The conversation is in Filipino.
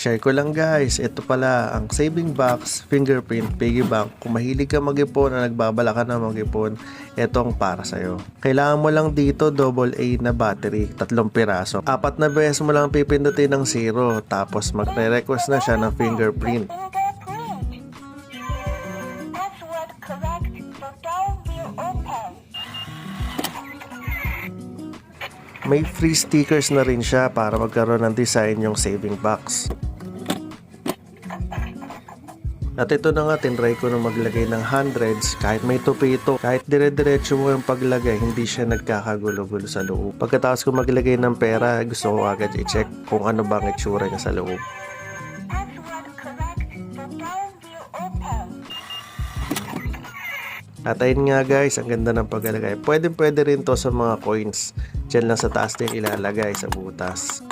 Share ko lang guys, ito pala ang saving box, fingerprint, piggy bank. Kung mahilig ka mag-ipon o nagbabala ka na mag-ipon, ito ang para sa'yo. Kailangan mo lang dito AA na battery, 3 piraso. 4 na beses mo lang pipindutin ng 0, tapos magre-request na siya ng fingerprint. May free stickers na rin siya para magkaroon ng design yung saving box. At ito na nga, tinry ko na maglagay ng hundreds kahit may tupi ito. Kahit dire-diretso mo yung paglagay, hindi siya nagkakagulo-gulo sa loob. Pagkatapos ko maglagay ng pera, gusto ko agad i-check kung ano bang itsura niya sa loob. At ayun nga guys, ang ganda ng paglalagay. Pwede rin to sa mga coins. Diyan lang sa taas din ilalagay sa butas.